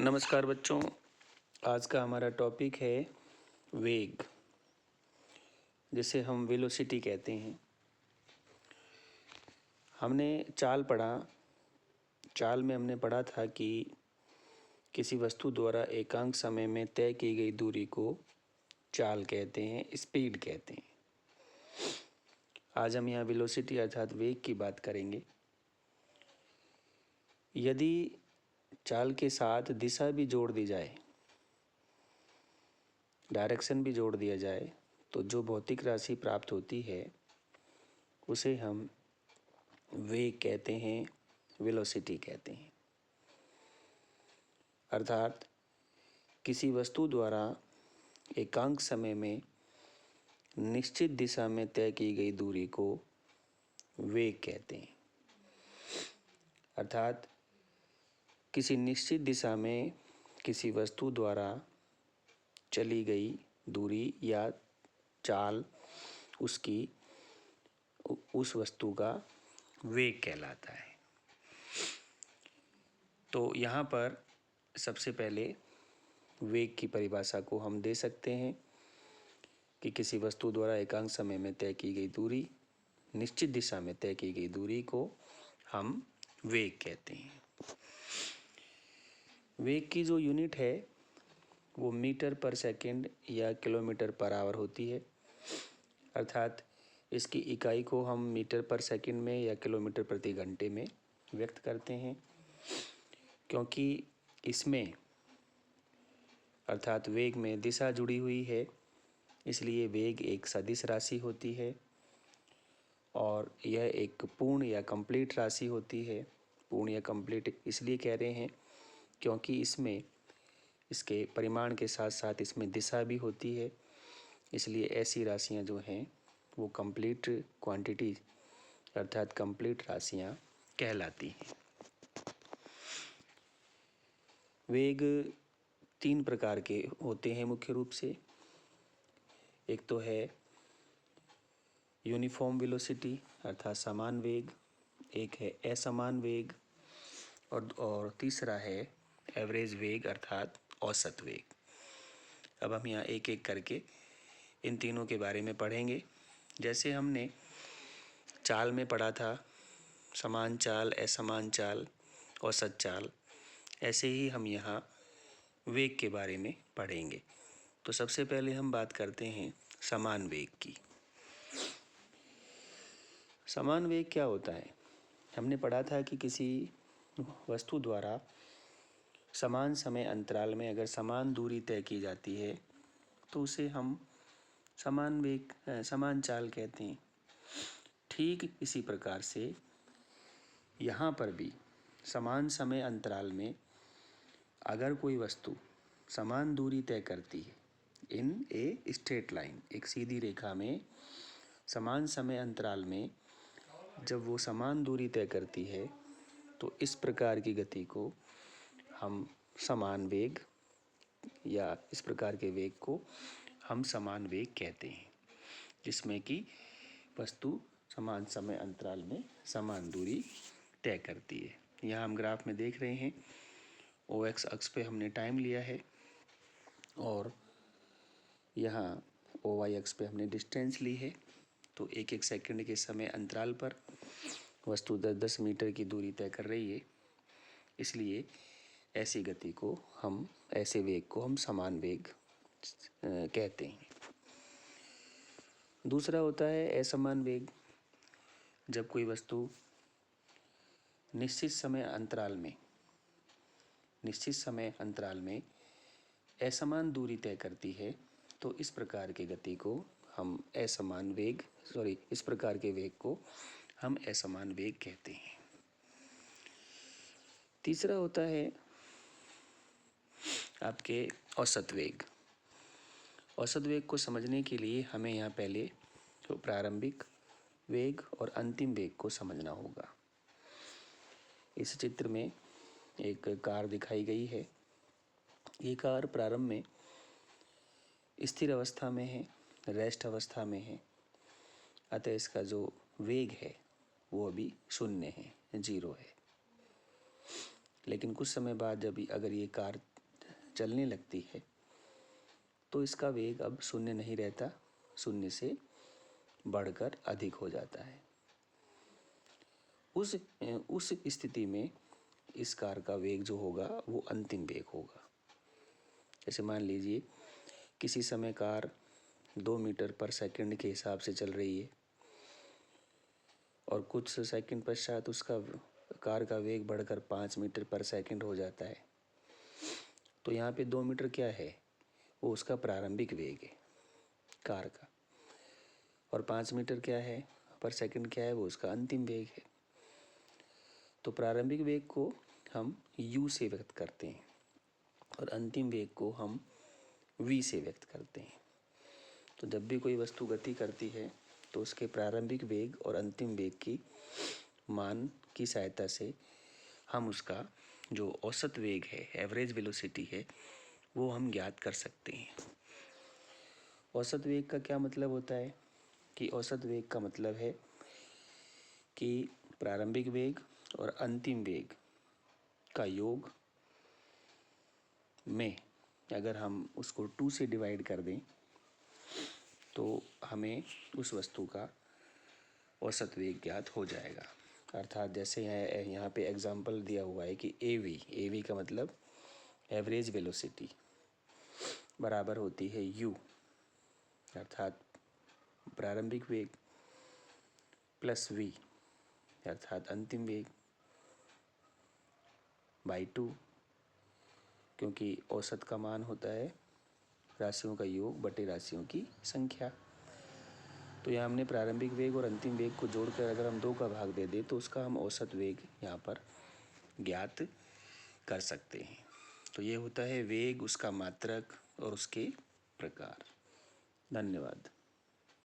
नमस्कार बच्चों, आज का हमारा टॉपिक है वेग, जिसे हम वेलोसिटी कहते हैं। हमने चाल में हमने पढ़ा था कि किसी वस्तु द्वारा एकांक समय में तय की गई दूरी को चाल कहते हैं, स्पीड कहते हैं। आज हम यहाँ वेलोसिटी अर्थात वेग की बात करेंगे। यदि चाल के साथ दिशा भी जोड़ दी जाए, डायरेक्शन भी जोड़ दिया जाए, तो जो भौतिक राशि प्राप्त होती है उसे हम वेग कहते हैं, वेलोसिटी कहते हैं। अर्थात किसी वस्तु द्वारा एकांक समय में निश्चित दिशा में तय की गई दूरी को वेग कहते हैं। अर्थात किसी निश्चित दिशा में किसी वस्तु द्वारा चली गई दूरी या चाल उस वस्तु का वेग कहलाता है। तो यहाँ पर सबसे पहले वेग की परिभाषा को हम दे सकते हैं कि किसी वस्तु द्वारा एकांक समय में तय की गई दूरी, निश्चित दिशा में तय की गई दूरी को हम वेग कहते हैं। वेग की जो यूनिट है वो मीटर पर सेकंड या किलोमीटर पर आवर होती है। अर्थात इसकी इकाई को हम मीटर पर सेकंड में या किलोमीटर प्रति घंटे में व्यक्त करते हैं, क्योंकि इसमें अर्थात वेग में दिशा जुड़ी हुई है, इसलिए वेग एक सदिश राशि होती है और यह एक पूर्ण या कंप्लीट राशि होती है। पूर्ण या कंप्लीट इसलिए कह रहे हैं क्योंकि इसमें इसके परिमाण के साथ साथ इसमें दिशा भी होती है, इसलिए ऐसी राशियां जो हैं वो कंप्लीट क्वांटिटी अर्थात कंप्लीट राशियां कहलाती हैं। वेग 3 प्रकार के होते हैं मुख्य रूप से। एक तो है यूनिफॉर्म वेलोसिटी अर्थात समान वेग, एक है असमान वेग और तीसरा है एवरेज वेग अर्थात औसत वेग। अब हम यहाँ एक एक करके इन तीनों के बारे में पढ़ेंगे। जैसे हमने चाल में पढ़ा था, समान चाल, असमान चाल, औसत चाल, ऐसे ही हम यहाँ वेग के बारे में पढ़ेंगे। तो सबसे पहले हम बात करते हैं समान वेग की। समान वेग क्या होता है? हमने पढ़ा था कि किसी वस्तु द्वारा समान समय अंतराल में अगर समान दूरी तय की जाती है तो उसे हम समान चाल कहते हैं। ठीक इसी प्रकार से यहाँ पर भी समान समय अंतराल में अगर कोई वस्तु समान दूरी तय करती है इन ए स्ट्रेट लाइन, एक सीधी रेखा में समान समय अंतराल में जब वो समान दूरी तय करती है तो इस प्रकार की गति को हम समान वेग या इस प्रकार के वेग को हम समान वेग कहते हैं, जिसमें कि वस्तु समान समय अंतराल में समान दूरी तय करती है। यहाँ हम ग्राफ में देख रहे हैं ओ एक्स अक्ष पे हमने टाइम लिया है और यहाँ ओ वाई अक्ष पे हमने डिस्टेंस ली है। तो एक एक सेकंड के समय अंतराल पर वस्तु 10-10 मीटर की दूरी तय कर रही है, इसलिए ऐसी गति को हम ऐसे वेग को हम समान वेग कहते हैं। दूसरा होता है असमान वेग। जब कोई वस्तु निश्चित समय अंतराल में असमान दूरी तय करती है तो इस प्रकार की गति को हम इस प्रकार के वेग को हम असमान वेग कहते हैं। तीसरा होता है आपके औसत वेग। औसत वेग को समझने के लिए हमें यहाँ पहले तो प्रारंभिक वेग और अंतिम वेग को समझना होगा। इस चित्र में एक कार दिखाई गई है। ये कार प्रारंभ में स्थिर अवस्था में है, रेस्ट अवस्था में है, अतः इसका जो वेग है वो अभी 0 है, 0 है। लेकिन कुछ समय बाद जब अगर ये कार चलने लगती है तो इसका वेग अब शून्य नहीं रहता, शून्य से बढ़कर अधिक हो जाता है। उस स्थिति में इस कार का वेग जो होगा वो अंतिम वेग होगा। जैसे मान लीजिए किसी समय कार 2 मीटर पर सेकंड के हिसाब से चल रही है और कुछ सेकंड पश्चात उसका कार का वेग बढ़कर 5 मीटर पर सेकंड हो जाता है। तो यहाँ पे 2 मीटर क्या है, वो उसका प्रारंभिक वेग है कार का, और 5 मीटर क्या है पर सेकंड क्या है, वो उसका अंतिम वेग है। तो प्रारंभिक वेग को हम u से व्यक्त करते हैं और अंतिम वेग को हम v से व्यक्त करते हैं। तो जब भी कोई वस्तु गति करती है तो उसके प्रारंभिक वेग और अंतिम वेग की मान की सहायता से हम उसका जो औसत वेग है, एवरेज वेलोसिटी है, वो हम ज्ञात कर सकते हैं। औसत वेग का क्या मतलब होता है कि औसत वेग का मतलब है कि प्रारंभिक वेग और अंतिम वेग का योग में अगर हम उसको 2 से डिवाइड कर दें तो हमें उस वस्तु का औसत वेग ज्ञात हो जाएगा। अर्थात जैसे यहाँ पे एग्जाम्पल दिया हुआ है कि AV का मतलब एवरेज वेलोसिटी बराबर होती है u, अर्थात प्रारंभिक वेग प्लस v अर्थात अंतिम वेग बाई 2, क्योंकि औसत का मान होता है राशियों का योग बटे राशियों की संख्या। तो यहाँ हमने प्रारंभिक वेग और अंतिम वेग को जोड़कर अगर हम 2 का भाग दे दें तो उसका हम औसत वेग यहाँ पर ज्ञात कर सकते हैं। तो ये होता है वेग, उसका मात्रक और उसके प्रकार। धन्यवाद।